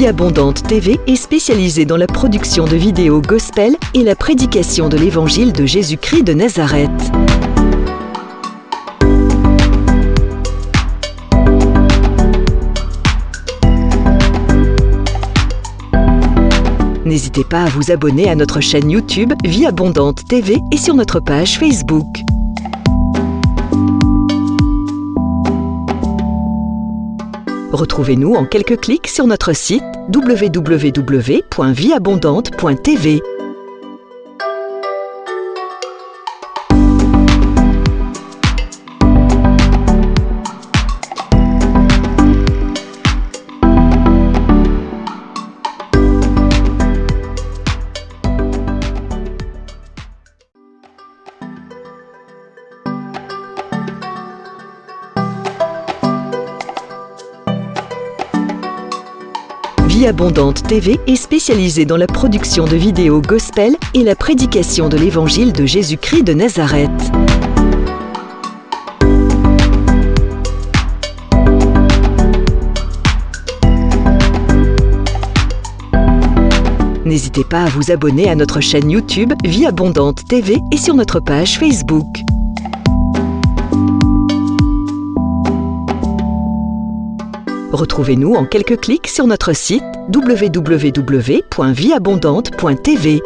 Vie Abondante TV est spécialisée dans la production de vidéos gospel et la prédication de l'évangile de Jésus-Christ de Nazareth. N'hésitez pas à vous abonner à notre chaîne YouTube Vie Abondante TV et sur notre page Facebook. Retrouvez-nous en quelques clics sur notre site www.vieabondante.tv. Vie Abondante TV est spécialisée dans la production de vidéos gospel et la prédication de l'évangile de Jésus-Christ de Nazareth. N'hésitez pas à vous abonner à notre chaîne YouTube Vie Abondante TV et sur notre page Facebook. Retrouvez-nous en quelques clics sur notre site www.vieabondante.tv.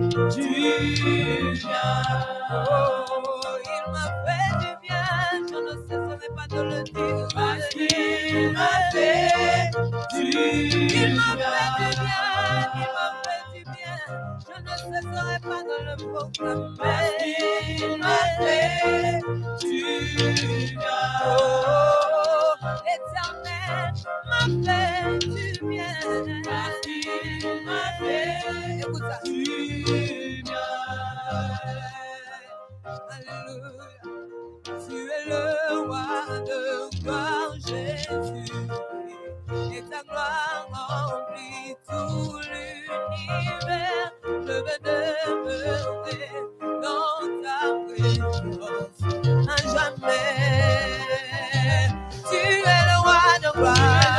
Du bien, oh, il m'a fait Il m'a fait du bien, il m'a fait du bien. Je ne cesserai pas de le proclamer. Il m'a fait du bien. Oh, l'Éternel m'a fait du bien. Il m'a fait, écoute ça, du bien. Alléluia. Tu es le roi de gloire, Jésus, et ta gloire remplit tout l'univers. Je veux demeurer dans ta présence à jamais. Tu es le roi de gloire,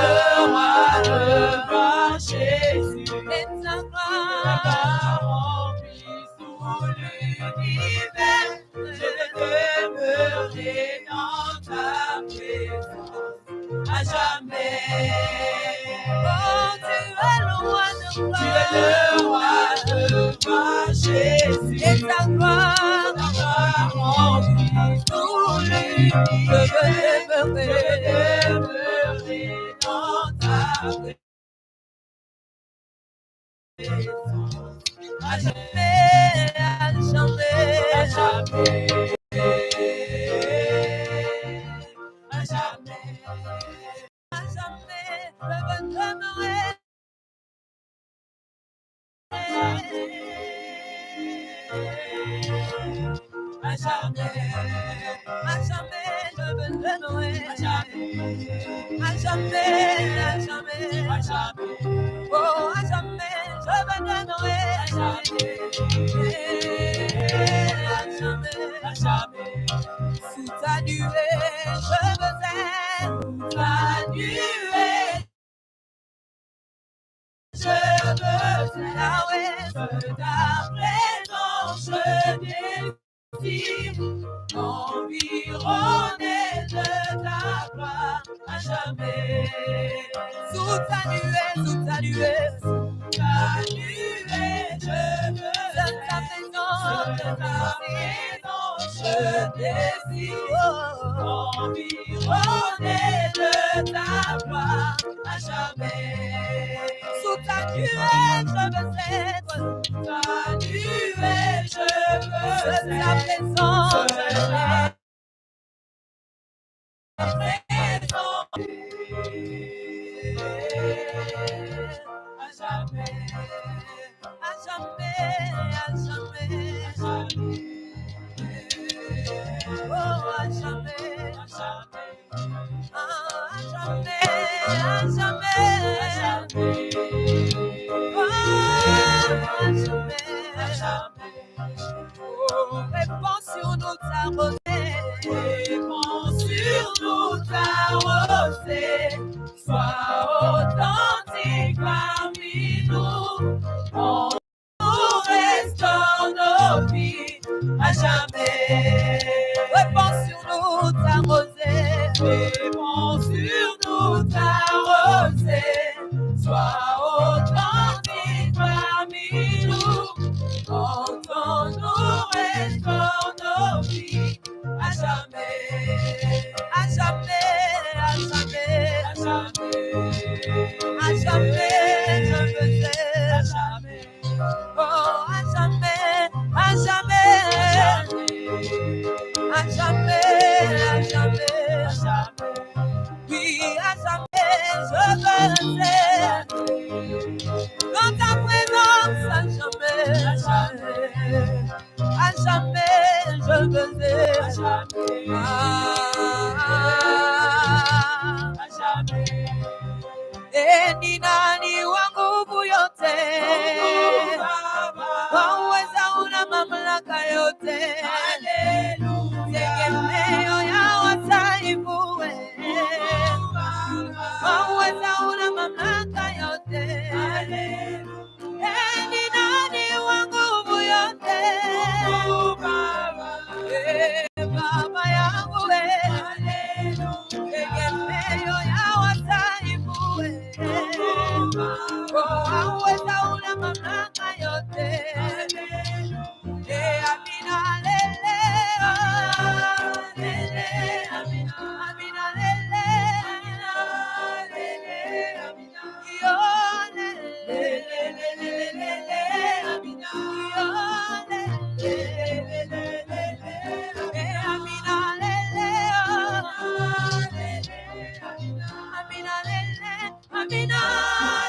Jésus, et ta gloire remplit tout l'univers. Je veux demeurer dans ta présence à jamais. Oh, tu es le roi de gloire. Tu es le roi de gloire, Jésus. Et ta gloire remplit tout l'univers. Je veux demeurer dans ta présence à jamais, à jamais, à jamais. À jamais, à jamais, je veux demeurer. À jamais, je veux demeurer. À jamais, à jamais, à jamais. Oh, à jamais, je veux demeurer. À jamais, sous ta nuée, je veux être. Sous ta nuée, je veux ta présence, je désire environné de ta gloire à jamais. Sous ta nuée, sous ta nuée, sous ta nuée, je veux ta présence, je désire environné de ta gloire à jamais. Sous ta nuée, je veux être. Sous ta nuée, je veux ta présence, à jamais, à jamais, à jamais, à jamais. Oh, à jamais, à jamais, à jamais, à jamais, à jamais. Oh, à jamais, à jamais. Oh, répands sur nous ta rosée, répands sur nous ta rosée. Sois authentique parmi nous, on nous restaure nos vies à jamais. Répands sur nous ta rosée, répands sur nous ta rosée. Sois authentique parmi nous, entends-nous, restaure nos vies à jamais, à jamais, à jamais, à jamais, à jamais, je veux être à jamais, oh, à jamais, à jamais, à jamais, à jamais, à jamais, oui, à jamais, je veux être dans ta présence à jamais, à jamais, je veux être à jamais. E ni nani wa nguvu yote, waweza una mamlaka yote, tegemeo ya wataifu, waweza una mamlaka yote. Ni nani wa nguvu yote, Baba yangu tegemeo ya wataifu, waweza una mamlaka yote. Amina lele, lele, amina, amina lele, amina lele, amina, Amina,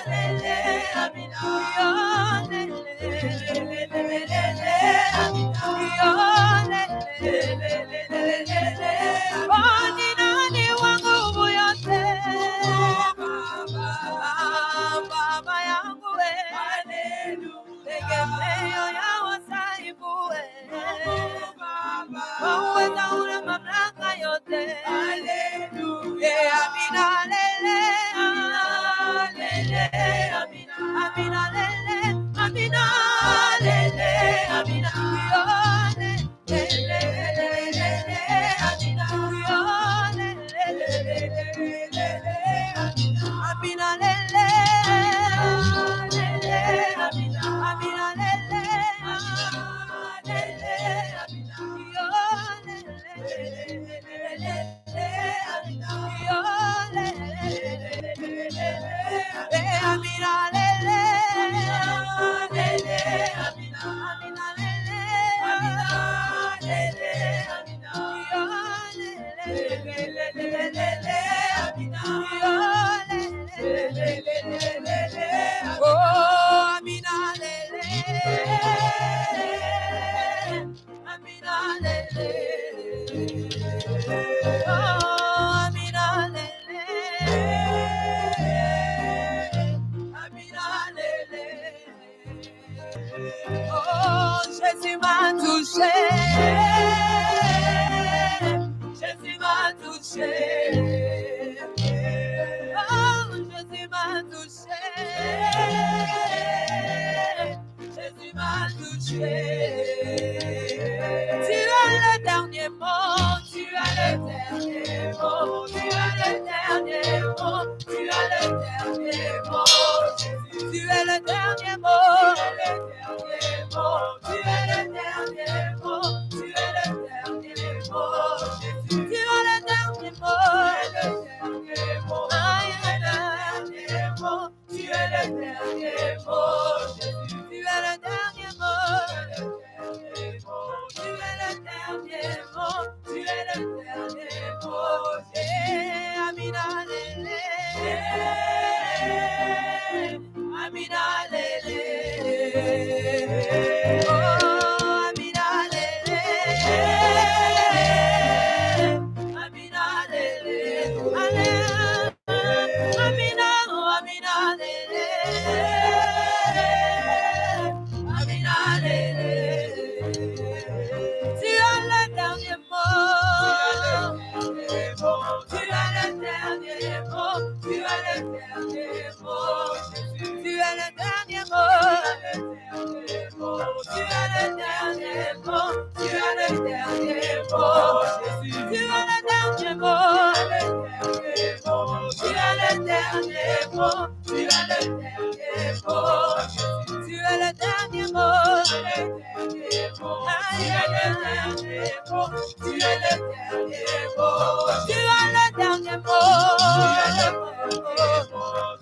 lele, Amina, yo, lele, lele, lele, Amina, yo, lele, lele, lele, boni nani wangu yote, baba yangu we, tegemeo ya wasaibu we, waweza una mamlaka yote, Amina lele, lele, Amina, Amina lele, Amina lele, Amina, yo lele, lele, Amina, yo lele, lele, Amina lele, lele, Amina, Amina lele, lele, Amina, yo lele, lele, Amina, yo lele, Amina lele, lele, Amina, Amina lele, lele, Amina, yo lele, lele, Amina, yo lele, oh Amina lele, Amina lele, oh Amina lele, Amina lele, oh Jésus m'a touché, Jésus m'a touché, oh Jésus m'a touché, Jésus m'a touché. Tu as le dernier mot, tu as le dernier mot, tu as le dernier mot, tu as le dernier mot, Jésus. Tu es le dernier mot, tu es le dernier mot, tu es le dernier mot, Jésus. Tu as le dernier mot, le dernier mot, tu es le dernier mot, Jésus. Tu es le dernier mot, tu es le dernier mot, tu es le dernier mot, Amina lele, Amina lele, oh Amina lele, Amina lele, Amina, Amina lele, Amina lele. Tu as le dernier mot, tu as le dernier mot, tu as le dernier mot, tu as le dernier mot, tu as le dernier mot, tu as le dernier mot, tu as le dernier mot, tu as le dernier mot, tu as le dernier mot, tu as le dernier mot, tu as le dernier mot, tu as le dernier mot, tu as le dernier mot,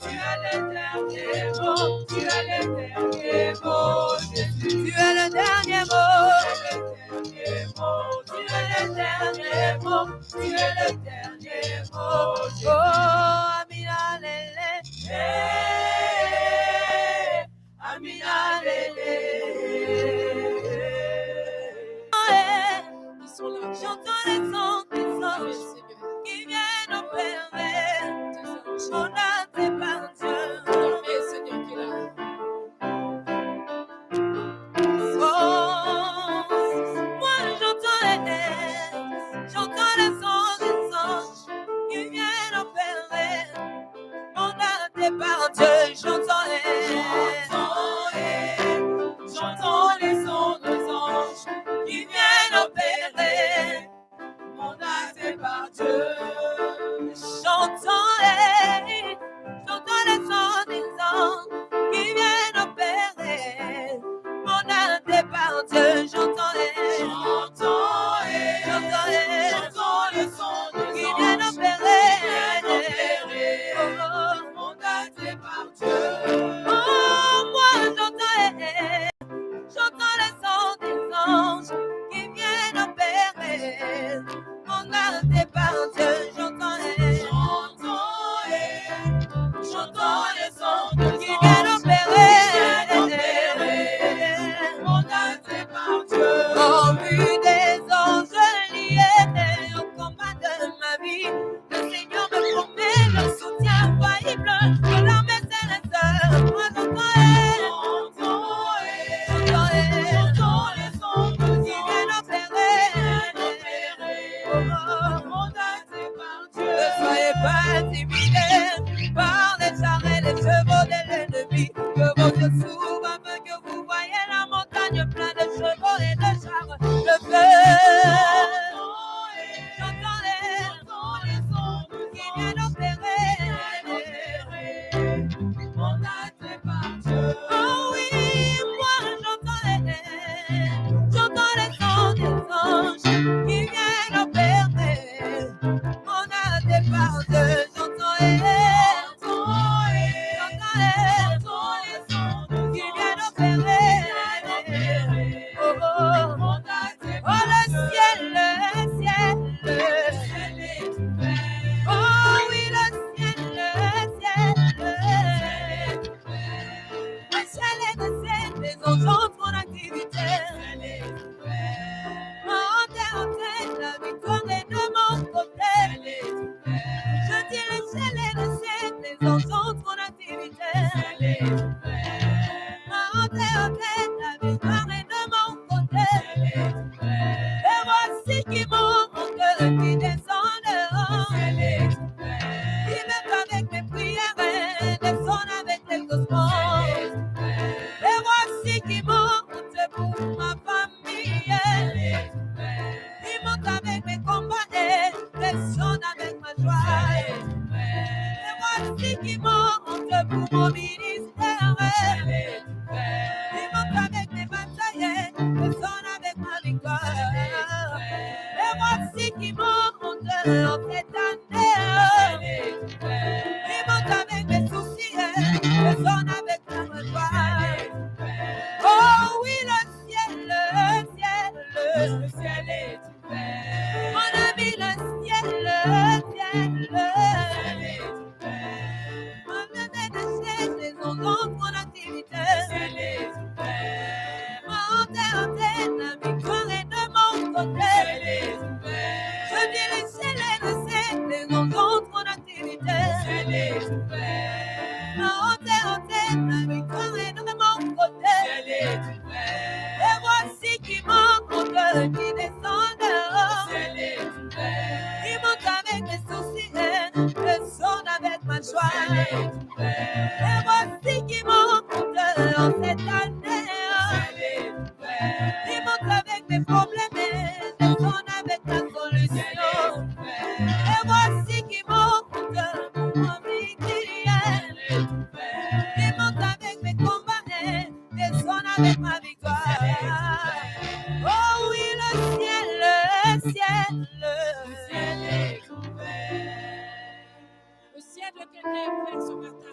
tu as le dernier mot, tu as le dernier mot, tu as le dernier mot, tu as le dernier mot, tu as le dernier mot, oh Amina lele, Amina lele. J'entends les sons des anges qui viennent opérer. On a tes parties. Oh, moi j'entends les sons des anges qui viennent opérer. On a tes parties. J'entends les sons des anges qui viennent opérer. Mon âme est par Dieu. J'entends les sons des anges qui viennent opérer. Mon âme est par Dieu. J'entends les sons qui viennent opérer. Mon âme est par j'entends les sons qui viennent opérer mon âme par Dieu. Au but des anges liés au combat de ma vie, le Seigneur me promet le soutien infaillible de l'armée céleste. Moi j'entends les sons qui viennent opérer mon âme par Dieu. Ne soyez pas intimidés par les chars et les chevaux de l'ennemi. Que vos yeux s'ouvrent afin que vous voyez la montagne pleine de chevaux et de chars. Le feu, j'entends les sons qui viennent opérer mon âme par Dieu. Oh oui, moi j'entends les sons des anges qui viennent opérer mon âme par Dieu. J'entends les sons qui viennent opérer. Oh, le ciel est ouvert. Oh oui, le ciel est ouvert. Les anges entrent en activité. En terre, la victoire est de mon côté. Je dis le ciel est le ciel, les anges entrent en activité. En terre, la victoire est de mon côté. Et voici qui monte, qui descend dehors. Qui me avec mes prières, descend avec les ossements. Et voici qui monte pour ma famille. Il monte avec mes combats et descend avec ma joie. Et voici qui monte pour mon ministère. Il monte avec mes batailles, descend avec ma victoire. Et voici qui monte en cette année. Il monte avec mes soucis, descend avec ma joie. Oh oui, le ciel est ouvert. Mon ami, le ciel est ouvert. Mon bébé de ciel, les ondes entrent en activité. En terre, la victoire est de mon côté. Je dis le ciel est le ciel, les ondes entrent en activité. En terre, la victoire est de mon côté. Et voici qui monte, qui descend dehors. Il monte avec mes soucis, descend avec ma joie. Et voici qui monte en cette année. Il monte avec mes problèmes, descend avec la solution. Et voici qui monte pour mon victoire. Il monte avec mes combats, descend avec ma victoire. Oh oui, le ciel est ouvert. Le ciel de quelqu'un est ouvert ce matin.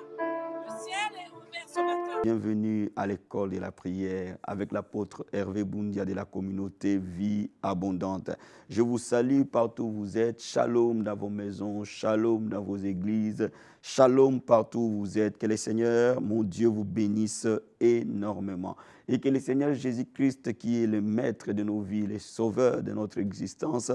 Le ciel est ouvert ce matin. Bienvenue à l'école de la prière avec l'apôtre Hervé Boundia de la communauté Vie Abondante. Je vous salue partout où vous êtes. Shalom dans vos maisons, shalom dans vos églises, shalom partout où vous êtes. Que le Seigneur, mon Dieu, vous bénisse énormément. Et que le Seigneur Jésus-Christ, qui est le maître de nos vies, le sauveur de notre existence,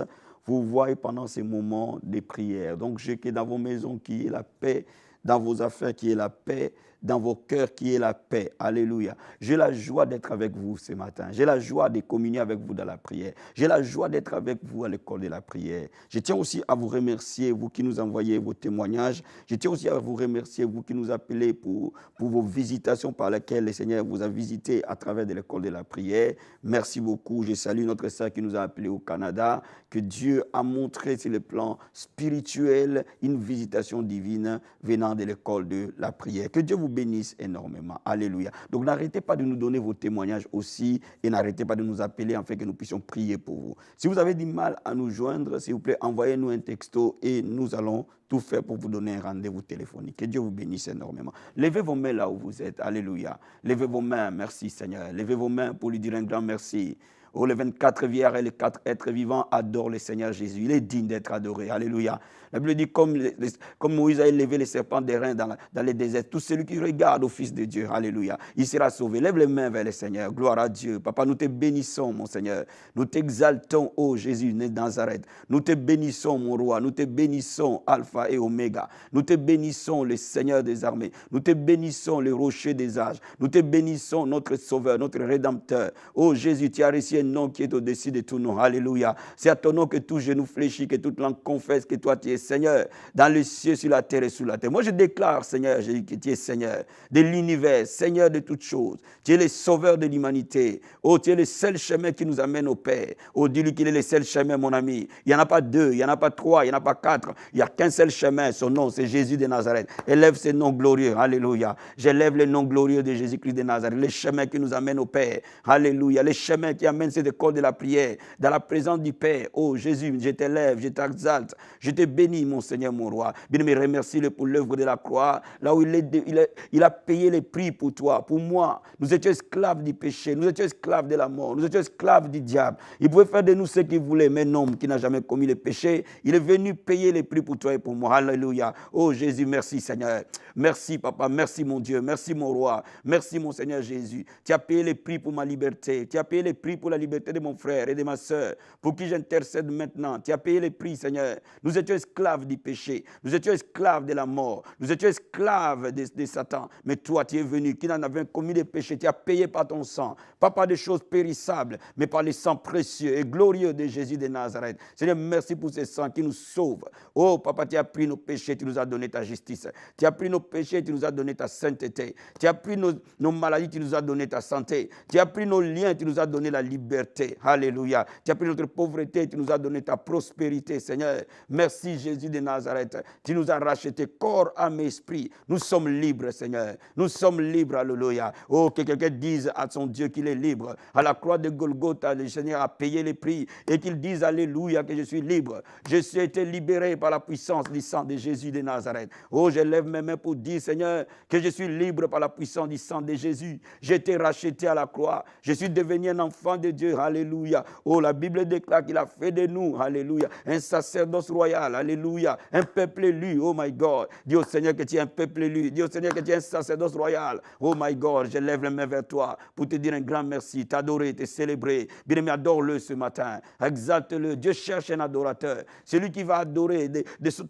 vous voyez pendant ces moments de prière. Donc, je que dans vos maisons, qui est la paix, dans vos affaires, qui est la paix, dans vos cœurs, qui est la paix. Alléluia. J'ai la joie d'être avec vous ce matin. J'ai la joie de communier avec vous dans la prière. J'ai la joie d'être avec vous à l'école de la prière. Je tiens aussi à vous remercier, vous qui nous envoyez vos témoignages. Je tiens aussi à vous remercier, vous qui nous appelez pour vos visitations par lesquelles le Seigneur vous a visité à travers de l'école de la prière. Merci beaucoup. Je salue notre sœur qui nous a appelés au Canada, que Dieu a montré sur le plan spirituel une visitation divine venant de l'école de la prière. Que Dieu vous bénisse énormément. Alléluia. Donc n'arrêtez pas de nous donner vos témoignages aussi et n'arrêtez pas de nous appeler afin que nous puissions prier pour vous. Si vous avez du mal à nous joindre, s'il vous plaît, envoyez-nous un texto et nous allons tout faire pour vous donner un rendez-vous téléphonique. Que Dieu vous bénisse énormément. Levez vos mains là où vous êtes. Alléluia. Levez vos mains. Merci Seigneur. Levez vos mains pour lui dire un grand merci. Oh, les 24 vieillards et les 4 êtres vivants adorent le Seigneur Jésus. Il est digne d'être adoré. Alléluia. La Bible dit comme Moïse a élevé les serpents d'airain dans les déserts, tout celui qui regarde au Fils de Dieu, alléluia, il sera sauvé. Lève les mains vers le Seigneur. Gloire à Dieu. Papa, nous te bénissons, mon Seigneur. Nous t'exaltons, ô Jésus, né de Nazareth. Nous te bénissons, mon roi. Nous te bénissons, Alpha et Oméga. Nous te bénissons, le Seigneur des armées. Nous te bénissons, le rocher des âges. Nous te bénissons, notre Sauveur, notre Rédempteur. Ô Jésus, tu as reçu un nom qui est au-dessus de tout nom. Alléluia. C'est à ton nom que tout genou fléchit, que toute langue confesse que toi, tu es Seigneur, dans les cieux, sur la terre et sous la terre. Moi, je déclare, Seigneur Jésus, que tu es Seigneur de l'univers, Seigneur de toutes choses. Tu es le sauveur de l'humanité. Oh, tu es le seul chemin qui nous amène au Père. Oh, dis-lui qu'il est le seul chemin, mon ami. Il n'y en a pas 2, il n'y en a pas 3, il n'y en a pas 4. Il n'y a qu'un seul chemin. Son nom, c'est Jésus de Nazareth. Élève ce nom glorieux. Alléluia. J'élève le nom glorieux de Jésus-Christ de Nazareth. Le chemin qui nous amène au Père. Alléluia. Le chemin qui amène cette école de la prière, dans la présence du Père. Oh, Jésus, je t'élève, je t'exalte. Je te bénis, mon Seigneur, mon roi. Bien-aimé, remercie-le pour l'œuvre de la croix, là où il a payé les prix pour toi, pour moi. Nous étions esclaves du péché, nous étions esclaves de la mort, nous étions esclaves du diable. Il pouvait faire de nous ce qu'il voulait, mais un homme qui n'a jamais commis le péché, il est venu payer les prix pour toi et pour moi. Alléluia. Oh Jésus, merci Seigneur. Merci Papa, merci mon Dieu, merci mon roi, merci mon Seigneur Jésus. Tu as payé les prix pour ma liberté, tu as payé les prix pour la liberté de mon frère et de ma soeur, pour qui j'intercède maintenant. Tu as payé les prix, Seigneur. Nous étions esclaves du péché, nous étions esclaves de la mort, nous étions esclaves de Satan. Mais toi, tu es venu, qui n'en avait commis de péché, tu as payé par ton sang, pas par des choses périssables, mais par le sang précieux et glorieux de Jésus de Nazareth. Seigneur, merci pour ce sang qui nous sauve. Oh, Papa, tu as pris nos péchés, tu nous as donné ta justice. Tu as pris nos péchés, tu nous as donné ta sainteté. Tu as pris nos maladies, tu nous as donné ta santé. Tu as pris nos liens, tu nous as donné la liberté. Alléluia. Tu as pris notre pauvreté, tu nous as donné ta prospérité, Seigneur. Merci, Jésus de Nazareth. Tu nous as racheté corps, âme et esprit. Nous sommes libres, Seigneur. Nous sommes libres, alléluia. Oh, que quelqu'un dise à son Dieu qu'il est libre. À la croix de Golgotha, le Seigneur a payé les prix. Et qu'il dise, alléluia, que je suis libre. Je suis été libéré par la puissance du sang de Jésus de Nazareth. Oh, je lève mes mains pour dire, Seigneur, que je suis libre par la puissance du sang de Jésus. J'ai été racheté à la croix. Je suis devenu un enfant de Dieu. Alléluia. Oh, la Bible déclare qu'il a fait de nous, alléluia, un sacerdoce royal. Alléluia. Un peuple élu. Oh my God. Dis au Seigneur que tu es un peuple élu. Dis au Seigneur que tu es un sacerdoce royal. Oh my God. Je lève les mains vers toi pour te dire un grand merci, t'adorer, te célébrer. Bien-aimé, adore-le ce matin. Exalte-le. Dieu cherche un adorateur. Celui qui va adorer de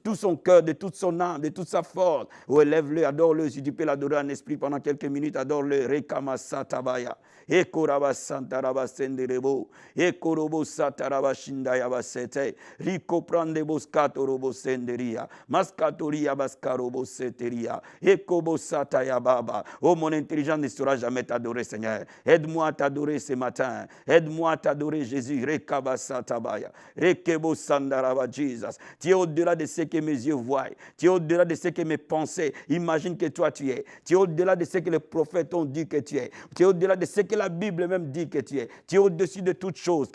tout son cœur, de toute son âme, de toute sa force. Oh, élève-le, adore-le. Si tu peux l'adorer en esprit pendant quelques minutes, adore-le. Rekama satabaya. Ekoraba santaraba senderebo. Ekorobo sataraba shindayaba sete. Riko prande boskato robo senderia. Maskatoria baskarobo seteria. Ekobo sataya baba. Oh, mon intelligence ne saura jamais t'adorer, Seigneur. Aide-moi à t'adorer ce matin. Aide-moi à t'adorer, Jésus. Rekaba satabaya. Rekebo sandaraba Jesus. Tu es au-delà de ce que mes yeux voient. Tu es au-delà de ce que mes pensées imaginent que toi tu es. Tu es au-delà de ce que les prophètes ont dit que tu es. Tu es au-delà de ce que la Bible même dit que tu es. Tu es au-dessus de toutes choses.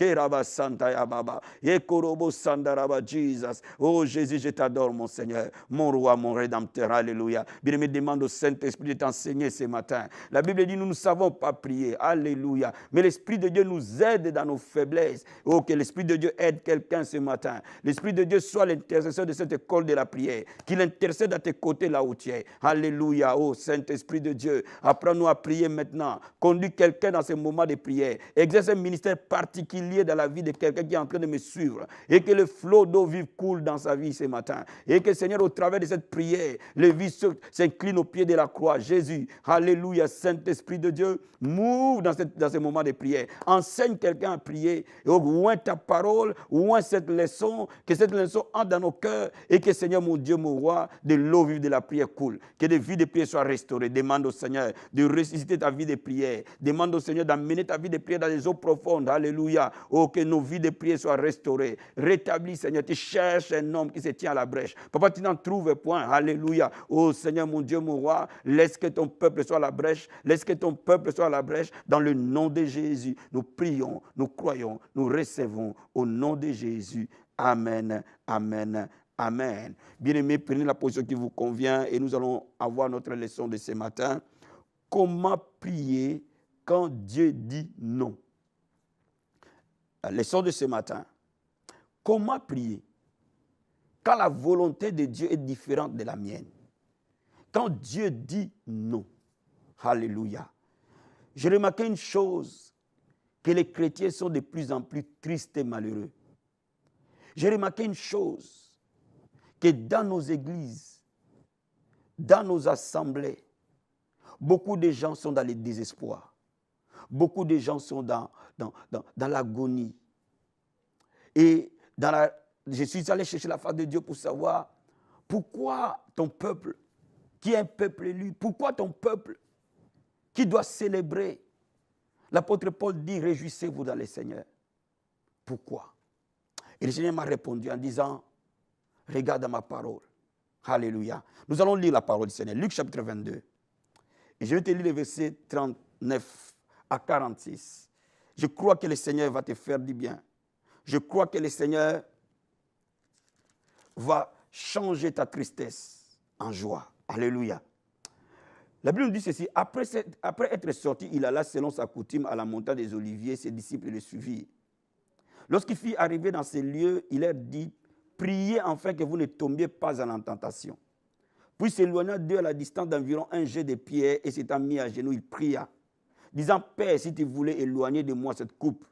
Oh Jésus, je t'adore, mon Seigneur, mon roi, mon rédempteur. Alléluia. Bien-aimé, demande au Saint-Esprit de t'enseigner ce matin. La Bible dit, nous ne savons pas prier. Alléluia. Mais l'Esprit de Dieu nous aide dans nos faiblesses. Oh, que l'Esprit de Dieu aide quelqu'un ce matin. L'Esprit de Dieu soit l'intercesseur de cette école de la prière. Qu'il intercède à tes côtés là où tu es. Alléluia. Oh, Saint-Esprit de Dieu, apprends-nous à prier maintenant. Conduis quelqu'un dans ce moment de prière. Exerce un ministère particulier dans la vie de quelqu'un qui est en train de me suivre. Et que le flot d'eau vive coule dans sa vie ce matin. Et que, Seigneur, au travers de cette prière, les vies s'inclinent au pied de la croix. Jésus, alléluia, Saint-Esprit de Dieu, move dans ce moment de prière. Enseigne quelqu'un à prier. Et ouvre ta parole, ouvre cette leçon, que cette leçon entre dans nos cœurs et que, Seigneur, mon Dieu, mon roi, de l'eau vive de la prière coule. Que des vies de prière soient restaurées. Demande au Seigneur de ressusciter ta vie de prière. Demande au Seigneur d'amener ta vie de prière dans les eaux profondes. Alléluia. Oh, que nos vies de prière soient restaurées. Rétablis, Seigneur. Tu cherches un homme qui se tient à la brèche. Papa, tu n'en trouves point. Alléluia. Oh, Seigneur, mon Dieu, mon roi, laisse que ton peuple soit à la brèche. Laisse que ton peuple soit à la brèche. Dans le nom de Jésus, nous prions, nous croyons, nous recevons au nom de Jésus. Amen, amen, amen. Bien-aimés, prenez la position qui vous convient et nous allons avoir notre leçon de ce matin. Comment prier quand Dieu dit non? leçon de ce matin. Comment prier quand la volonté de Dieu est différente de la mienne? Quand Dieu dit non. Alléluia. J'ai remarqué une chose, que les chrétiens sont de plus en plus tristes et malheureux. J'ai remarqué une chose, que dans nos églises, dans nos assemblées, beaucoup de gens sont dans le désespoir. Beaucoup de gens sont dans l'agonie. Et je suis allé chercher la face de Dieu pour savoir pourquoi ton peuple, qui est un peuple élu, pourquoi ton peuple qui doit célébrer. L'apôtre Paul dit, réjouissez-vous dans le Seigneur. Pourquoi? Et le Seigneur m'a répondu en disant, regarde ma parole. Alléluia. Nous allons lire la parole du Seigneur. Luc chapitre 22. Et je vais te lire les versets 39 à 46. Je crois que le Seigneur va te faire du bien. Je crois que le Seigneur va changer ta tristesse en joie. Alléluia. La Bible nous dit ceci, après être sorti, il alla selon sa coutume à la montagne des Oliviers, ses disciples le suivirent. Lorsqu'il fut arrivé dans ces lieux, il leur dit, priez afin que vous ne tombiez pas en tentation. Puis s'éloignant d'eux à la distance d'environ un jet de pierre et s'étant mis à genoux, il pria, disant, Père, si tu voulais éloigner de moi cette coupe,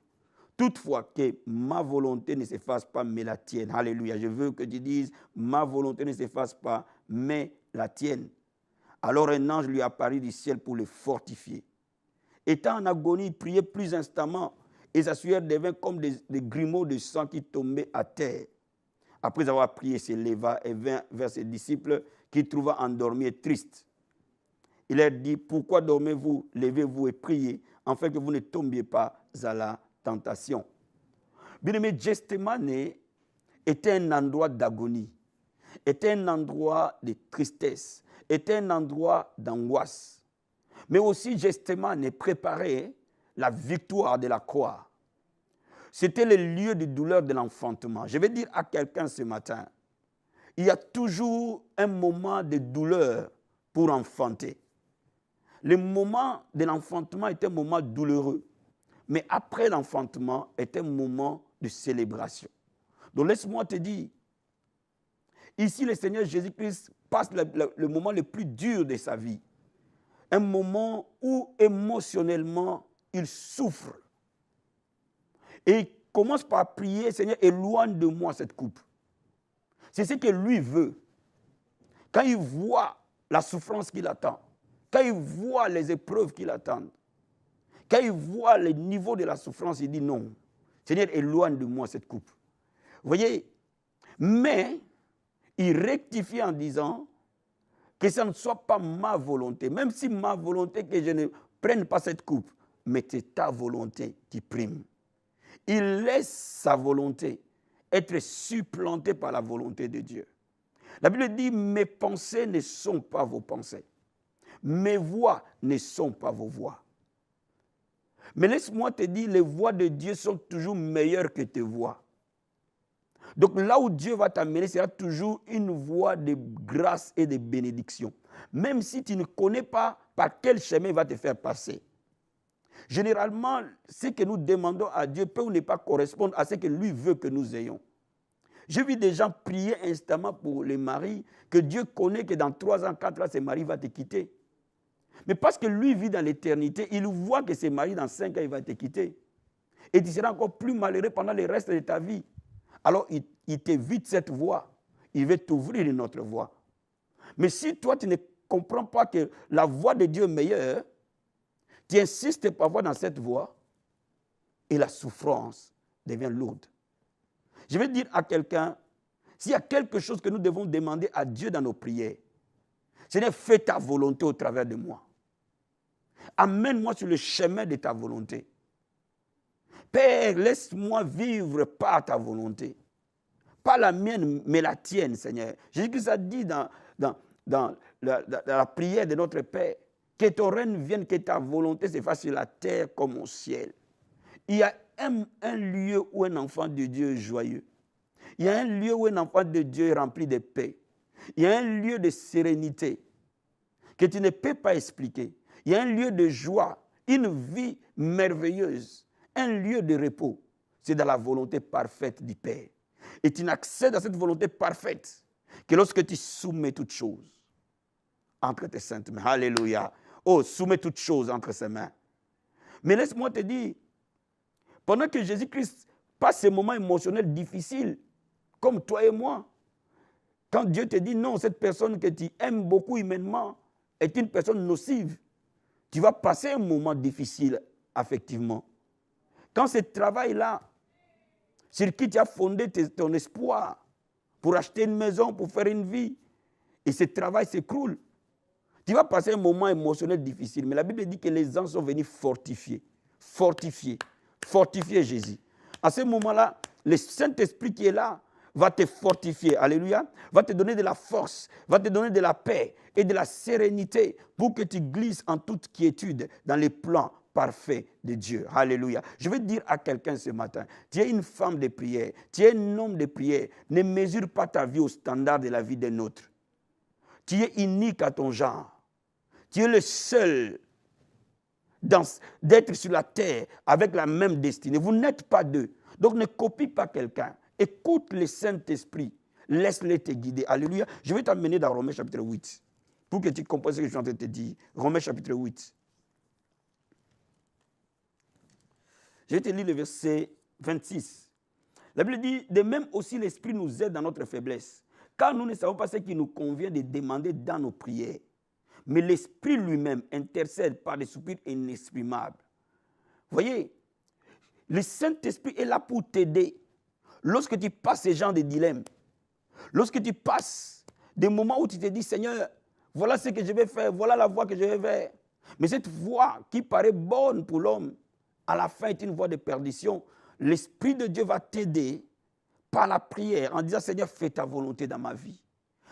toutefois que ma volonté ne se fasse pas, mais la tienne. Alléluia. Je veux que tu dises, ma volonté ne se fasse pas, mais la tienne. Alors un ange lui apparut du ciel pour le fortifier. Étant en agonie, il priait plus instamment et sa sueur devint comme des grumeaux de sang qui tombaient à terre. Après avoir prié, il se leva et vint vers ses disciples qu'il trouva endormis et tristes. Il leur dit, pourquoi dormez-vous? Levez-vous et priez, afin que vous ne tombiez pas à la tentation. Bien-aimé, Gethsémane était un endroit d'agonie, était un endroit de tristesse, était un endroit d'angoisse. Mais aussi, Gethsémane préparait la victoire de la croix. C'était le lieu de douleur de l'enfantement. Je vais dire à quelqu'un ce matin, il y a toujours un moment de douleur pour enfanter. Le moment de l'enfantement est un moment douloureux, mais après l'enfantement est un moment de célébration. Donc laisse-moi te dire, ici le Seigneur Jésus-Christ passe le moment le plus dur de sa vie. Un moment où émotionnellement il souffre. Et il commence par prier, Seigneur, éloigne de moi cette coupe. C'est ce que lui veut. Quand il voit la souffrance qu'il attend, quand il voit les épreuves qui l'attendent, quand il voit le niveau de la souffrance, il dit non. Seigneur, éloigne de moi cette coupe. Vous voyez, mais il rectifie en disant que ça ne soit pas ma volonté, même si ma volonté que je ne prenne pas cette coupe, mais c'est ta volonté qui prime. Il laisse sa volonté être supplantée par la volonté de Dieu. La Bible dit, mes pensées ne sont pas vos pensées. Mes voix ne sont pas vos voix. Mais laisse-moi te dire, les voix de Dieu sont toujours meilleures que tes voix. Donc là où Dieu va t'amener, sera toujours une voie de grâce et de bénédiction. Même si tu ne connais pas par quel chemin il va te faire passer. Généralement, ce que nous demandons à Dieu peut ou ne pas correspondre à ce que lui veut que nous ayons. J'ai vu des gens prier instamment pour les maris, que Dieu connaît que dans 3 ans, 4 ans, ce mari va te quitter. Mais parce que lui vit dans l'éternité, il voit que ce mari, dans 5 ans, il va te quitter. Et tu seras encore plus malheureux pendant le reste de ta vie. Alors, il t'évite cette voie. Il veut t'ouvrir une autre voie. Mais si toi, tu ne comprends pas que la voie de Dieu est meilleure, tu insistes parfois dans cette voie et la souffrance devient lourde. Je vais dire à quelqu'un, s'il y a quelque chose que nous devons demander à Dieu dans nos prières, Seigneur, fais ta volonté au travers de moi. Amène-moi sur le chemin de ta volonté. Père, laisse-moi vivre par ta volonté. Pas la mienne, mais la tienne, Seigneur. Jésus-Christ a dit dans la prière de notre Père, que ton règne vienne, que ta volonté se fasse sur la terre comme au ciel. Il y a un lieu où un enfant de Dieu est joyeux. Il y a un lieu où un enfant de Dieu est rempli de paix. Il y a un lieu de sérénité que tu ne peux pas expliquer. Il y a un lieu de joie, une vie merveilleuse, un lieu de repos. c'est dans la volonté parfaite du Père. Et tu n'accèdes à cette volonté parfaite que lorsque tu soumets toutes choses entre tes saintes mains. Alléluia. Oh, soumets toutes choses entre ses mains. Mais laisse-moi te dire, pendant que Jésus-Christ passe ces moments émotionnels difficiles, comme toi et moi, quand Dieu te dit non, cette personne que tu aimes beaucoup humainement est une personne nocive, tu vas passer un moment difficile affectivement. Quand ce travail-là, sur qui tu as fondé ton espoir pour acheter une maison, pour faire une vie, et ce travail s'écroule, tu vas passer un moment émotionnel difficile. Mais la Bible dit que les anges sont venus fortifier Jésus. À ce moment-là, le Saint-Esprit qui est là va te fortifier, alléluia, va te donner de la force, va te donner de la paix et de la sérénité pour que tu glisses en toute quiétude dans les plans parfaits de Dieu. Alléluia. Je veux dire à quelqu'un ce matin, tu es une femme de prière, tu es un homme de prière, ne mesure pas ta vie au standard de la vie d'un autre. Tu es unique à ton genre. Tu es le seul d'être sur la terre avec la même destinée. Vous n'êtes pas deux. Donc ne copie pas quelqu'un. Écoute le Saint-Esprit. Laisse-le te guider. Alléluia. Je vais t'amener dans Romains chapitre 8. Pour que tu comprennes ce que je suis en train de te dire. Romains chapitre 8. Je vais te lire le verset 26. La Bible dit, de même aussi l'Esprit nous aide dans notre faiblesse. Car nous ne savons pas ce qui nous convient de demander dans nos prières. Mais l'Esprit lui-même intercède par des soupirs inexprimables. Voyez, le Saint-Esprit est là pour t'aider. Lorsque tu passes ces genres de dilemmes, lorsque tu passes des moments où tu te dis, Seigneur, voilà ce que je vais faire, voilà la voie que je vais faire. Mais cette voie qui paraît bonne pour l'homme, à la fin est une voie de perdition. L'Esprit de Dieu va t'aider par la prière en disant, Seigneur, fais ta volonté dans ma vie.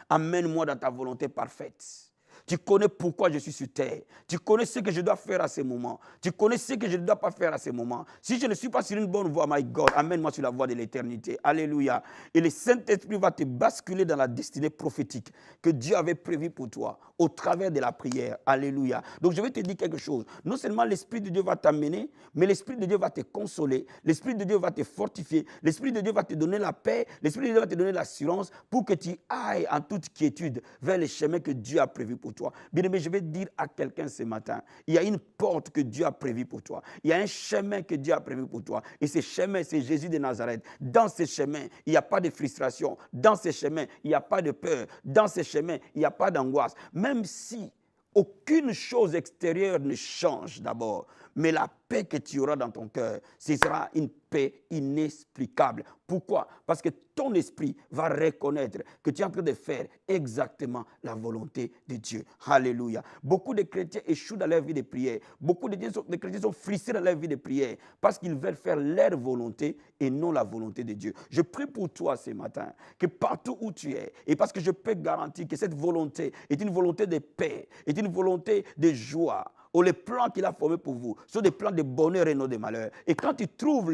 Amène-moi dans ta volonté parfaite. Tu connais pourquoi je suis sur terre. Tu connais ce que je dois faire à ces moments. Tu connais ce que je ne dois pas faire à ces moments. Si je ne suis pas sur une bonne voie, my God, amène-moi sur la voie de l'éternité. Alléluia. Et le Saint-Esprit va te basculer dans la destinée prophétique que Dieu avait prévue pour toi au travers de la prière. Alléluia. Donc je vais te dire quelque chose. Non seulement l'Esprit de Dieu va t'amener, mais l'Esprit de Dieu va te consoler. L'Esprit de Dieu va te fortifier. L'Esprit de Dieu va te donner la paix. L'Esprit de Dieu va te donner l'assurance pour que tu ailles en toute quiétude vers les chemins que Dieu a prévus pour toi. Bien-aimé, je vais dire à quelqu'un ce matin, il y a une porte que Dieu a prévue pour toi. Il y a un chemin que Dieu a prévu pour toi. Et ce chemin, c'est Jésus de Nazareth. Dans ce chemin, il n'y a pas de frustration. Dans ce chemin, il n'y a pas de peur. Dans ce chemin, il n'y a pas d'angoisse. Même si aucune chose extérieure ne change d'abord, mais la paix que tu auras dans ton cœur, ce sera une paix inexplicable. Pourquoi? Parce que ton esprit va reconnaître que tu es en train de faire exactement la volonté de Dieu. Alléluia. Beaucoup de chrétiens échouent dans leur vie de prière. Beaucoup de chrétiens sont frustrés dans leur vie de prière parce qu'ils veulent faire leur volonté et non la volonté de Dieu. Je prie pour toi ce matin, que partout où tu es, et parce que je peux garantir que cette volonté est une volonté de paix, est une volonté de joie, ou les plans qu'il a formés pour vous sont des plans de bonheur et non de malheur. Et quand tu trouves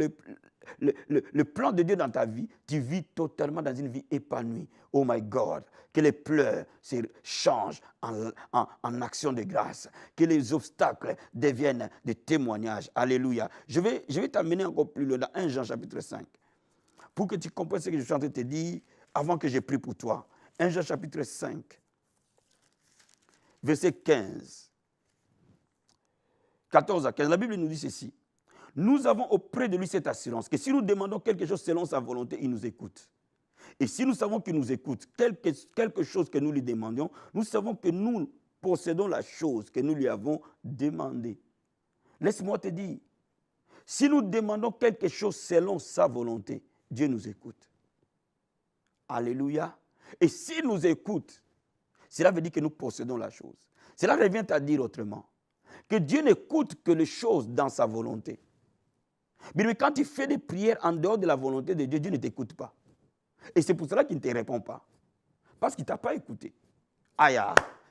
le plan de Dieu dans ta vie, tu vis totalement dans une vie épanouie. Oh my God, que les pleurs se changent en action de grâce, que les obstacles deviennent des témoignages. Alléluia. Je vais t'amener encore plus loin dans 1 Jean chapitre 5, pour que tu comprennes ce que je suis en train de te dire avant que je prie pour toi. 1 Jean chapitre 5, verset 15. 14 à 15, la Bible nous dit ceci. Nous avons auprès de lui cette assurance que si nous demandons quelque chose selon sa volonté, il nous écoute. Et si nous savons qu'il nous écoute, quelque chose que nous lui demandions, nous savons que nous possédons la chose que nous lui avons demandée. Laisse-moi te dire, si nous demandons quelque chose selon sa volonté, Dieu nous écoute. Alléluia. Et s'il nous écoute, cela veut dire que nous possédons la chose. Cela revient à dire autrement que Dieu n'écoute que les choses dans sa volonté. Mais quand tu fais des prières en dehors de la volonté de Dieu, Dieu ne t'écoute pas. Et c'est pour cela qu'il ne te répond pas. Parce qu'il ne t'a pas écouté. Aïe,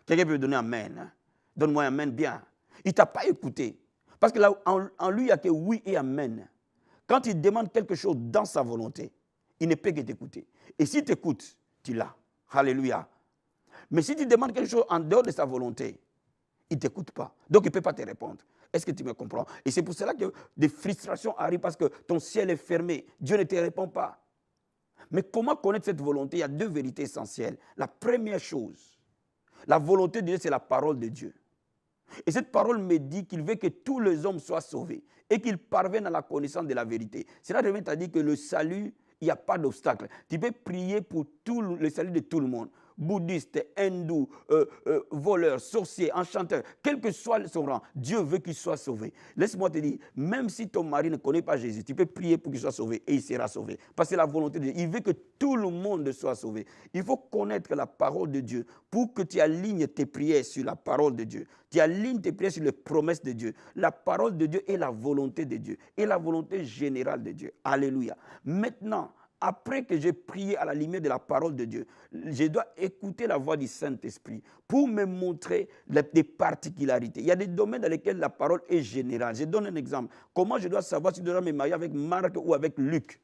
quelqu'un peut me donner amen. Hein? Donne-moi un amen bien. Il ne t'a pas écouté. Parce que là, en lui, il n'y a que oui et amen. Quand il demande quelque chose dans sa volonté, il ne peut que t'écouter. Et s'il t'écoute, tu l'as. Alléluia. Mais si tu demandes quelque chose en dehors de sa volonté, il ne t'écoute pas. Donc, il ne peut pas te répondre. Est-ce que tu me comprends? Et c'est pour cela que des frustrations arrivent parce que ton ciel est fermé. Dieu ne te répond pas. Mais comment connaître cette volonté? Il y a deux vérités essentielles. La première chose, la volonté de Dieu, c'est la parole de Dieu. Et cette parole me dit qu'il veut que tous les hommes soient sauvés et qu'ils parviennent à la connaissance de la vérité. Cela revient à dire que le salut, il n'y a pas d'obstacle. Tu peux prier pour le salut de tout le monde. Bouddhiste, hindou, voleur, sorcier, enchanteur, quel que soit son rang, Dieu veut qu'il soit sauvé. Laisse-moi te dire, même si ton mari ne connaît pas Jésus, tu peux prier pour qu'il soit sauvé et il sera sauvé. Parce que c'est la volonté de Dieu. Il veut que tout le monde soit sauvé. Il faut connaître la parole de Dieu pour que tu alignes tes prières sur la parole de Dieu. Tu alignes tes prières sur les promesses de Dieu. La parole de Dieu est la volonté de Dieu et la volonté générale de Dieu. Alléluia. Maintenant, après que j'ai prié à la lumière de la parole de Dieu, je dois écouter la voix du Saint-Esprit pour me montrer des particularités. Il y a des domaines dans lesquels la parole est générale. Je donne un exemple. Comment je dois savoir si je dois me marier avec Marc ou avec Luc?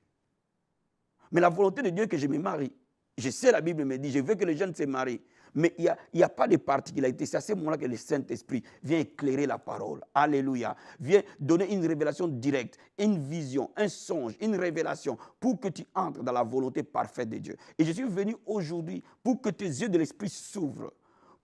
Mais la volonté de Dieu est que je me marie. Je sais, la Bible me dit, je veux que les jeunes se marient. Mais il n'y a pas de particularité. C'est à ce moment-là que le Saint-Esprit vient éclairer la parole. Alléluia. Vient donner une révélation directe, une vision, un songe, une révélation pour que tu entres dans la volonté parfaite de Dieu. Et je suis venu aujourd'hui pour que tes yeux de l'Esprit s'ouvrent,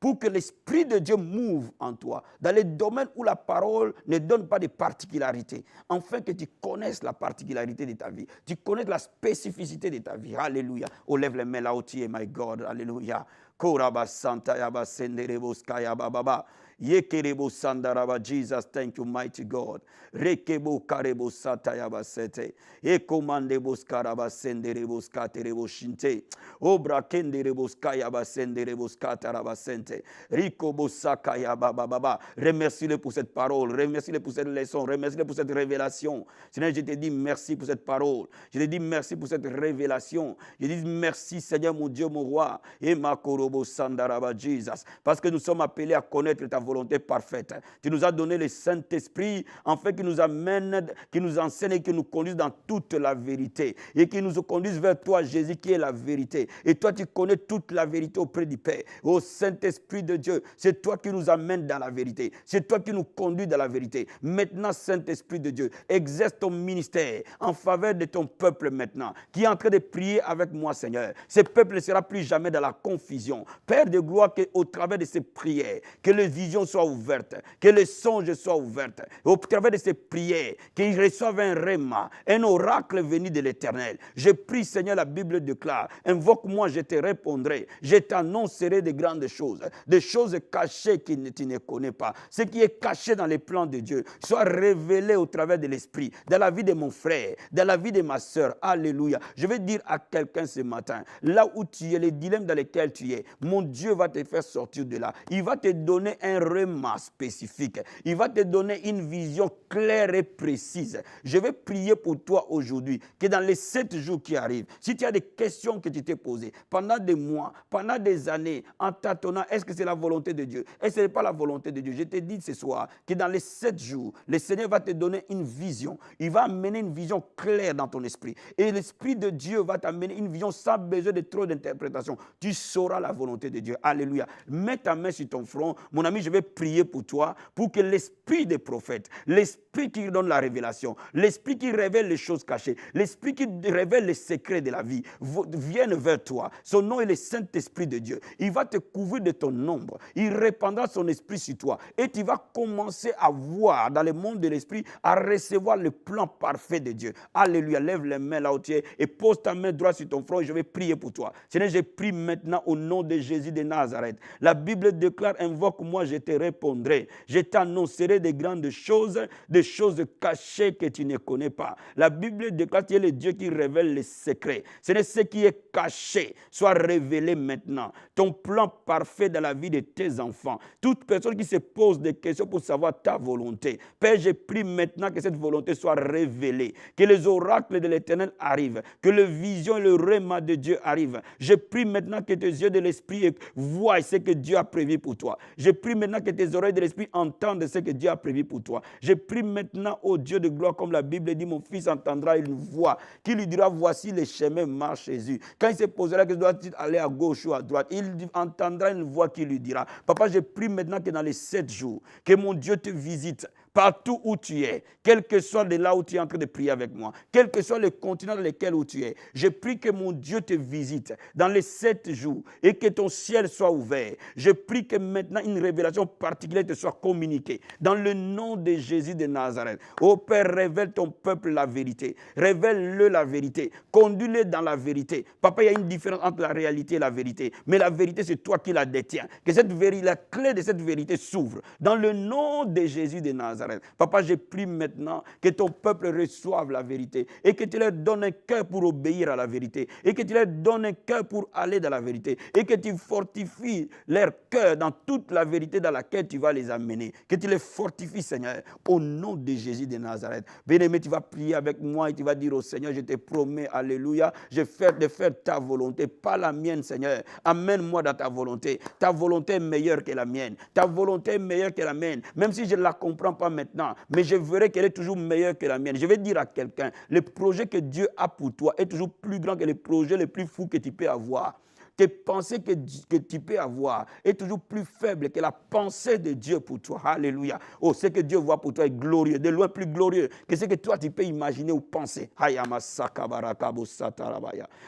pour que l'Esprit de Dieu mouve en toi, dans les domaines où la parole ne donne pas de particularité, afin que tu connaisses la particularité de ta vie, tu connaisses la spécificité de ta vie. Alléluia. Oh, lève les mains là où tu es, my God. Alléluia. Koraba Santa Yaba Senderebos Kayaba Baba. Yekerebo Sandaraba, Jesus, thank you, mighty God. Rekebo Karebo Santa Yaba Sete. Ekomandebos Karaba Senderebos Katerebos Shinte. Obra Kenderebos Kayaba Senderebos Kataraba Sente. Rikobo Sakayaba Baba. Remercie-le pour cette parole, remercie-le pour cette leçon, remercie-le pour cette révélation. Seigneur, je te dis merci pour cette parole. Je te dis merci pour cette révélation. Je te dis merci, Seigneur, mon Dieu, mon roi. Et ma Korobo Sandaraba, Jesus. Parce que nous sommes appelés à connaître ta volonté parfaite. Tu nous as donné le Saint-Esprit afin qu'il nous amène, qu'il nous enseigne et qu'il nous conduise dans toute la vérité. Et qu'il nous conduise vers toi, Jésus, qui est la vérité. Et toi, tu connais toute la vérité auprès du Père. Ô Saint-Esprit de Dieu, c'est toi qui nous amène dans la vérité. C'est toi qui nous conduis dans la vérité. Maintenant, Saint-Esprit de Dieu, exerce ton ministère en faveur de ton peuple maintenant, qui est en train de prier avec moi, Seigneur. Ce peuple ne sera plus jamais dans la confusion. Père de gloire, qu'au travers de ces prières, que les visions soient ouvertes, que les songes soient ouverts. Au travers de ces prières, qu'ils reçoivent un réma, un oracle venu de l'Éternel. Je prie, Seigneur, la Bible déclare, invoque-moi, je te répondrai. Je t'annoncerai de grandes choses, des choses cachées que tu ne connais pas. Ce qui est caché dans les plans de Dieu soit révélé au travers de l'Esprit, dans la vie de mon frère, dans la vie de ma soeur. Alléluia. Je vais dire à quelqu'un ce matin, là où tu es, les dilemmes dans lesquels tu es, mon Dieu va te faire sortir de là. Il va te donner un réma spécifique. Il va te donner une vision claire et précise. Je vais prier pour toi aujourd'hui, que dans les 7 jours qui arrivent, si tu as des questions que tu t'es posées pendant des mois, pendant des années, en tâtonnant, est-ce que c'est la volonté de Dieu? Est-ce que ce n'est pas la volonté de Dieu? Je te dis ce soir que dans les 7 jours, le Seigneur va te donner une vision. Il va amener une vision claire dans ton esprit. Et l'Esprit de Dieu va t'amener une vision sans besoin de trop d'interprétation. Tu sauras la volonté de Dieu. Alléluia. Mets ta main sur ton front. Mon ami, je vais prier pour toi, pour que l'Esprit des prophètes, l'Esprit qui donne la révélation, l'Esprit qui révèle les choses cachées, l'Esprit qui révèle les secrets de la vie, vienne vers toi. Son nom est le Saint-Esprit de Dieu. Il va te couvrir de ton ombre. Il répandra son esprit sur toi. Et tu vas commencer à voir dans le monde de l'esprit, à recevoir le plan parfait de Dieu. Alléluia. Lève les mains là où tu es et pose ta main droite sur ton front et je vais prier pour toi. Seigneur, je prie maintenant au nom de Jésus de Nazareth. La Bible déclare, invoque-moi, je te répondrai. Je t'annoncerai des grandes choses, des choses cachées que tu ne connais pas. La Bible déclare qu'il y a le Dieu qui révèle les secrets. Seigneur, ce qui est caché soit révélé maintenant. Ton plan parfait dans la vie de tes enfants. Toute personne qui se pose des questions pour savoir ta volonté. Père, je prie maintenant que cette volonté soit révélée. Que les oracles de l'Éternel arrivent. Que les visions et le réma de Dieu arrivent. Je prie maintenant que tes yeux de l'esprit voient ce que Dieu a prévu pour toi. Je prie maintenant que tes oreilles de l'esprit entendent ce que Dieu a prévu pour toi. Je prie maintenant, ô Dieu de gloire, comme la Bible dit, mon fils entendra une voix qui lui dira, voici les chemins, marche Jésus. Quand il se posera que doit-il aller à gauche ou à droite, il entendra une voix qui lui dira, papa, je prie maintenant que dans les 7 jours, que mon Dieu te visite partout où tu es, quel que soit de là où tu es en train de prier avec moi, quel que soit le continent dans lequel où tu es, je prie que mon Dieu te visite dans les 7 jours et que ton ciel soit ouvert. Je prie que maintenant une révélation particulière te soit communiquée dans le nom de Jésus de Nazareth. Ô Père, révèle ton peuple la vérité. Révèle-le la vérité. Conduis-le dans la vérité. Papa, il y a une différence entre la réalité et la vérité. Mais la vérité, c'est toi qui la détiens. Que cette vérité, la clé de cette vérité s'ouvre dans le nom de Jésus de Nazareth. Papa, je prie maintenant que ton peuple reçoive la vérité et que tu leur donnes un cœur pour obéir à la vérité et que tu leur donnes un cœur pour aller dans la vérité et que tu fortifies leur cœur dans toute la vérité dans laquelle tu vas les amener. Que tu les fortifies, Seigneur, au nom de Jésus de Nazareth. Bien-aimé, tu vas prier avec moi et tu vas dire au Seigneur, je te promets, alléluia, de faire ta volonté, pas la mienne, Seigneur. Amène-moi dans ta volonté. Ta volonté est meilleure que la mienne. Ta volonté est meilleure que la mienne. Même si je ne la comprends pas maintenant, mais je verrai qu'elle est toujours meilleure que la mienne. Je vais dire à quelqu'un, le projet que Dieu a pour toi est toujours plus grand que les projets les plus fous que tu peux avoir. Tes pensées que tu peux avoir est toujours plus faible que la pensée de Dieu pour toi. Alléluia. Oh, ce que Dieu voit pour toi est glorieux, de loin plus glorieux que ce que toi tu peux imaginer ou penser.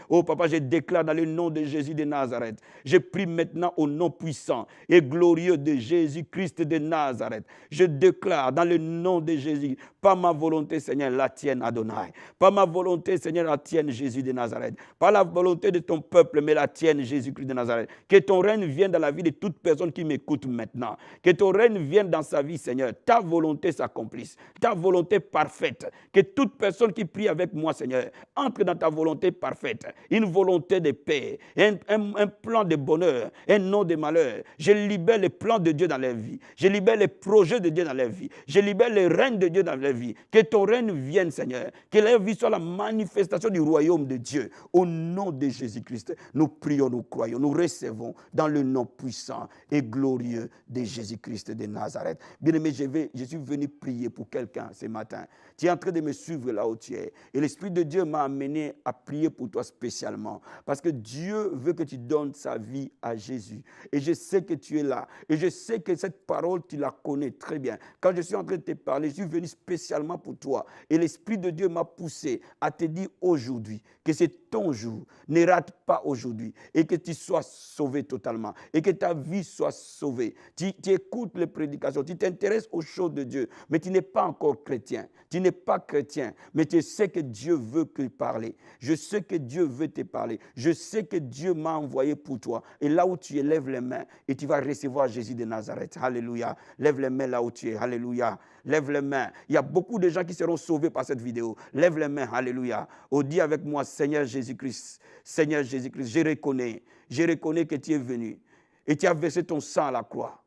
Oh, papa, je déclare dans le nom de Jésus de Nazareth. Je prie maintenant au nom puissant et glorieux de Jésus-Christ de Nazareth. Je déclare dans le nom de Jésus, pas ma volonté, Seigneur, la tienne, Adonai. Pas ma volonté, Seigneur, la tienne, Jésus de Nazareth. Pas la volonté de ton peuple, mais la tienne, Jésus-Christ de Nazareth. Que ton règne vienne dans la vie de toute personne qui m'écoute maintenant. Que ton règne vienne dans sa vie, Seigneur. Ta volonté s'accomplisse. Ta volonté parfaite. Que toute personne qui prie avec moi, Seigneur, entre dans ta volonté parfaite. Une volonté de paix. Un plan de bonheur. Un nom de malheur. Je libère les plans de Dieu dans leur vie. Je libère les projets de Dieu dans leur vie. Je libère les règnes de Dieu dans leur vie. Que ton règne vienne, Seigneur. Que leur vie soit la manifestation du royaume de Dieu. Au nom de Jésus-Christ, nous prions, nous croyons, nous recevons dans le nom puissant et glorieux de Jésus-Christ de Nazareth. Bien-aimé, je suis venu prier pour quelqu'un ce matin. Tu es en train de me suivre là où tu es. Et l'Esprit de Dieu m'a amené à prier pour toi spécialement. Parce que Dieu veut que tu donnes sa vie à Jésus. Et je sais que tu es là. Et je sais que cette parole, tu la connais très bien. Quand je suis en train de te parler, je suis venu spécialement pour toi. Et l'Esprit de Dieu m'a poussé à te dire aujourd'hui que c'est ton jour. Ne rate pas aujourd'hui. Et que tu sois sauvé totalement. Et que ta vie soit sauvée. Tu écoutes les prédications. Tu t'intéresses aux choses de Dieu. Mais tu n'es pas encore chrétien. Tu n'es pas chrétien. Mais tu sais que Dieu veut te parler. Je sais que Dieu veut te parler. Je sais que Dieu m'a envoyé pour toi. Et là où tu es, lève les mains. Et tu vas recevoir Jésus de Nazareth. Alléluia. Lève les mains là où tu es. Alléluia. Lève les mains. Il y a beaucoup de gens qui seront sauvés par cette vidéo. Lève les mains. Alléluia. Oh, dis avec moi, Seigneur Jésus-Christ. Seigneur Jésus-Christ, je reconnais que tu es venu et tu as versé ton sang à la croix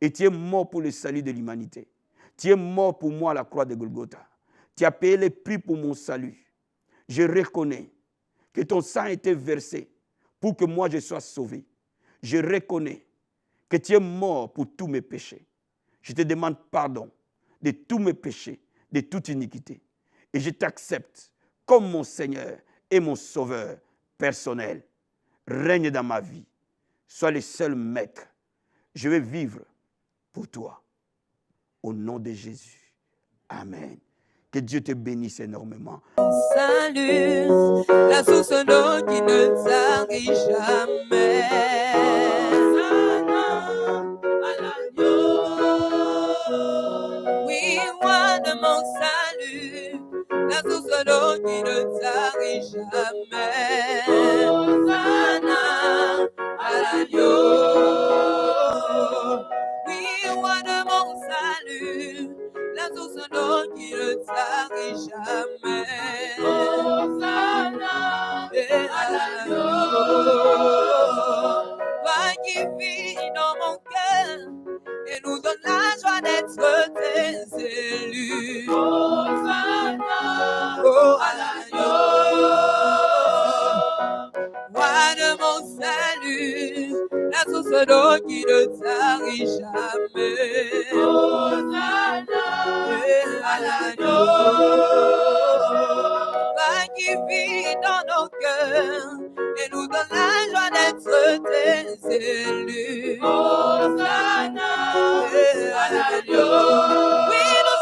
et tu es mort pour le salut de l'humanité. Tu es mort pour moi à la croix de Golgotha. Tu as payé le prix pour mon salut. Je reconnais que ton sang a été versé pour que moi je sois sauvé. Je reconnais que tu es mort pour tous mes péchés. Je te demande pardon de tous mes péchés, de toute iniquité. Et je t'accepte comme mon Seigneur et mon Sauveur personnel. Règne dans ma vie. Sois le seul maître. Je vais vivre pour toi. Au nom de Jésus. Amen. Que Dieu te bénisse énormément. Salut, la source d'eau qui ne tarit jamais. Oui, roi de mon salut, la source d'eau qui ne tarit jamais. Hosanna à l'agneau. Oui, roi de mon salut, la source d'eau qui ne tarit jamais. Hosanna à l'agneau. Toi qui vis dans mon cœur et nous donne la joie d'être tes élus. Hosanna à l'agneau. Roi de mon salut, la source d'eau qui ne tarit jamais. Hosanna à l'agneau. Toi qui vis dans nos cœurs et nous donne la joie d'être tes élus. Hosanna à l'agneau. Oui, nous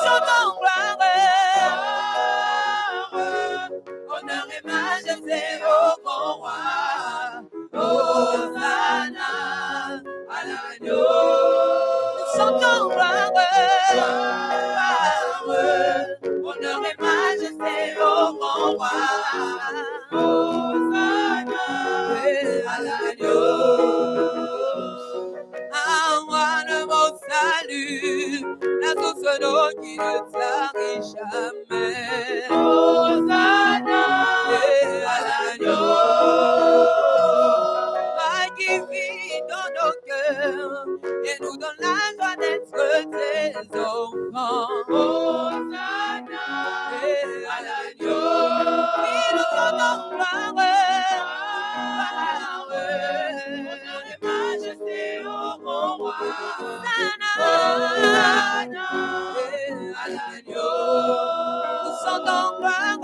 roi. Hosanna à l'agneau. Un roi de mon salut, la source d'eau qui ne tarit jamais. Hosanna à l'agneau. Roi qui vit dans nos cœurs et nous donne la joie d'être tes enfants. Hosanna à l'agneau. Et nous chantons gloire, honneur et majesté au mon roi. Hosanna à l'agneau. Nous chantons gloire,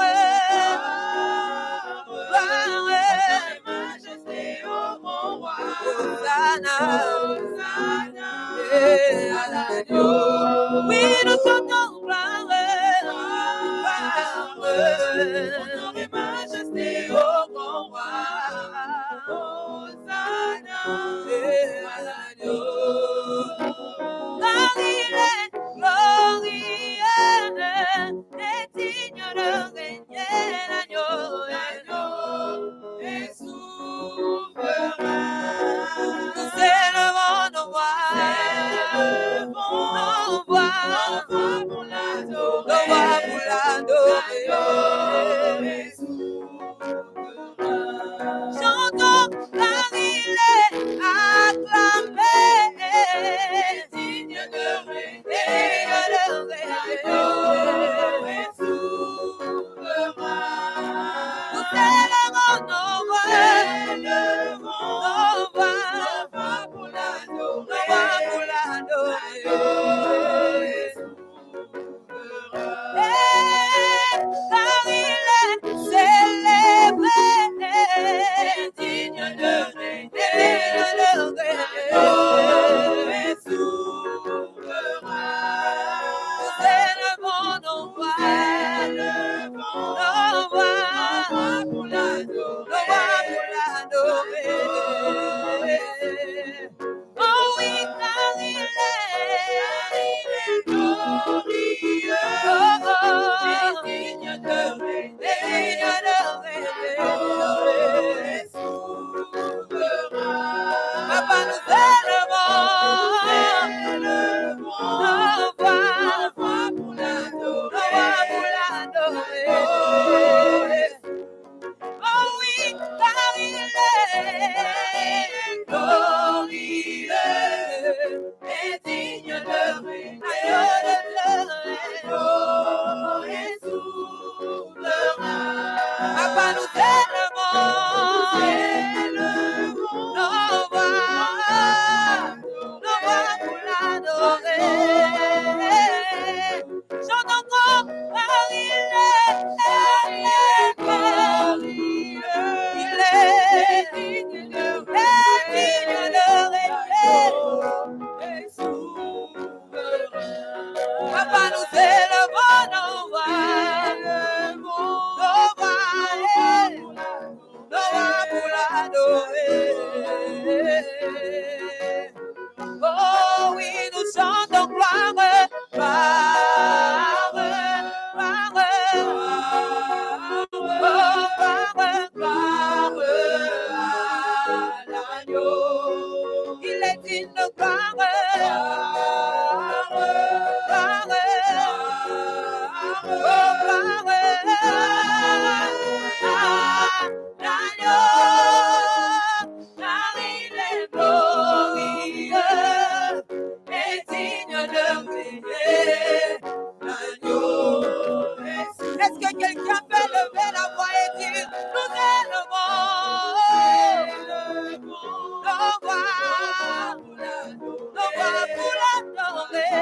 et majesté au mon roi. Hosanna à l'agneau. Oui, nous chantons gloire, honneur et majesté au mon roi. Hosanna à l'agneau. Car il est glorieux et digne de régner. L'agneau est souverain. Nous élevons nos voix, nos voix pour l'adorer. L'agneau est souverain. Chantons car il est acclamé, digne de régner. L'agneau est souverain. Nous élevons nos voix pour l'adorer. Car il est célébré, digne de régner. L'agneau est souverain. Nous élevons nos voix pour l'adorer. Oh oui, car il est glorieux et digne de régner. L'agneau est souverain. Papa, nous élevons nos voix pour l'adorer. Oh oui, car il est glorieux et digne de régner. L'agneau est souverain. Papa, nous élevons nos voix pour l'adorer. Chante encore, car il est glorieux. Il est digne de régner. Et souverain. Papa, nous élevons nos voix pour l'adorer. Oh oui, nous chantons gloire, gloire à l'agneau. Il est digne de gloire, car il est glorieux et digne de régner. L'agneau est souverain. Est-ce que quelqu'un peut lever la voix et dire nous élevons nos voix pour l'adorer.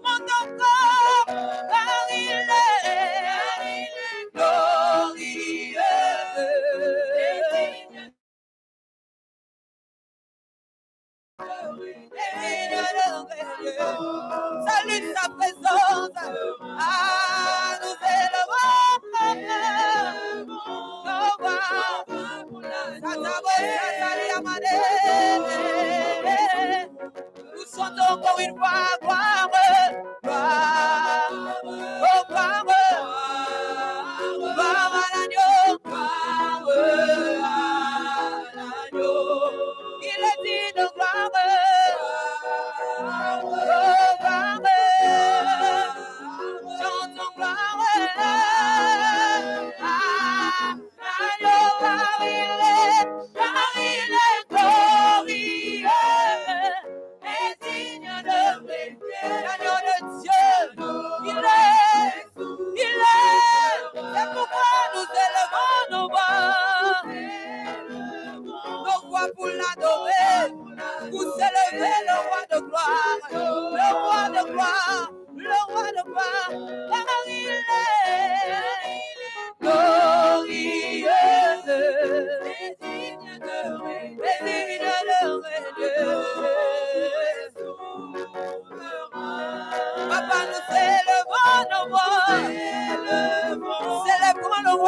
Monte encore, car il est glorieux et digne salut sa présence. Ah, nous élevons nos voix pour nous chantons encore une fois gloire, gloire, oh gloire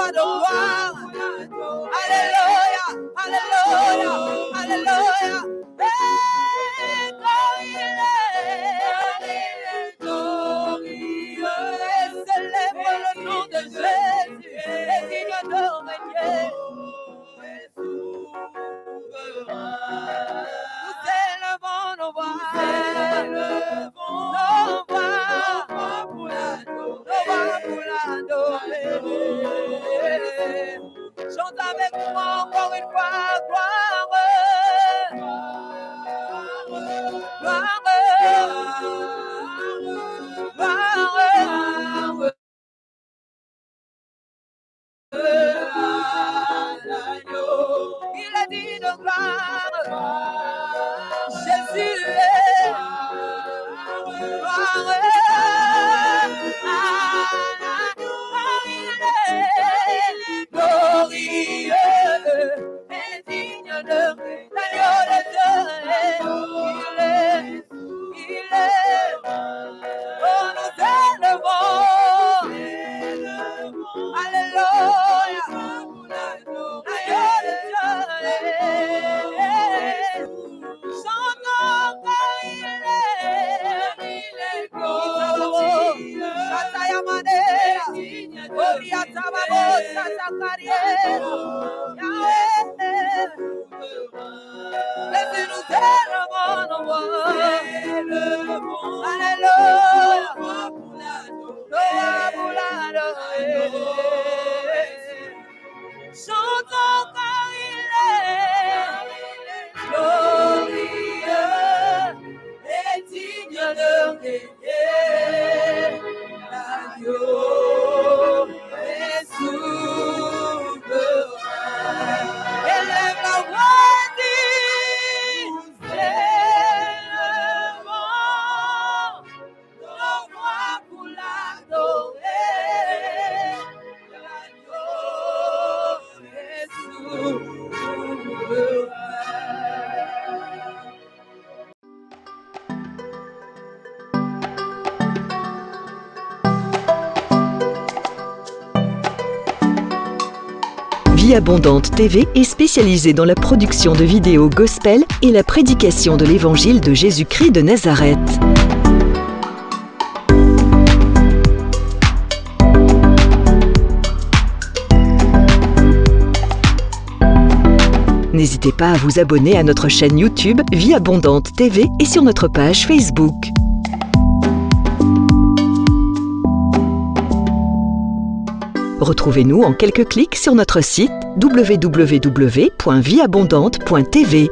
roi de gloire. Alléluia, alléluia, alléluia. Et quand il est glorieux, et célèbre le nom de Jésus, et digne de régner. Nous élevons nos voix pour l'adorer. Chante avec moi encore une fois, gloire, gloire, gloire. Il a dit de gloire, Jésus est gloire, il est glorieux et digne de l'agneau de Dieu. Il est, oh nous élevons, alléluia, l'agneau de Dieu. Chantons car il est glorieux. Chantaya Madea, Oria Tababo, Santa Carriera, Yahweh. Laissez-nous élevons nos voix. Alléluia, pour l'adorer. Chantons car il est glorieux et digne de régner. L'agneau est souverain. Élève la voix, nous élevons nos voix pour l'adorer. L'agneau est souverain. Vie Abondante TV est spécialisée dans la production de vidéos gospel et la prédication de l'évangile de Jésus-Christ de Nazareth. N'hésitez pas à vous abonner à notre chaîne YouTube Vie Abondante TV et sur notre page Facebook. Retrouvez-nous en quelques clics sur notre site www.vieabondante.tv.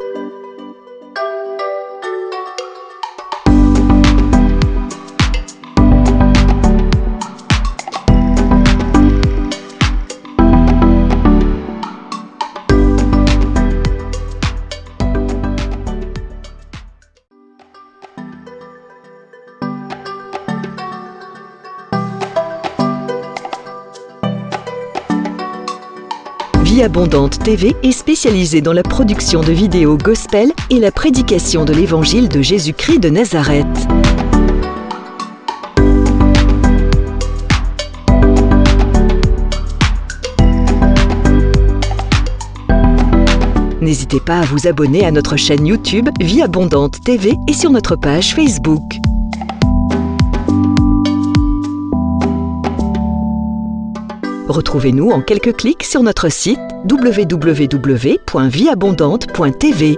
Vie Abondante TV est spécialisée dans la production de vidéos gospel et la prédication de l'évangile de Jésus-Christ de Nazareth. N'hésitez pas à vous abonner à notre chaîne YouTube Vie Abondante TV et sur notre page Facebook. Retrouvez-nous en quelques clics sur notre site www.vieabondante.tv.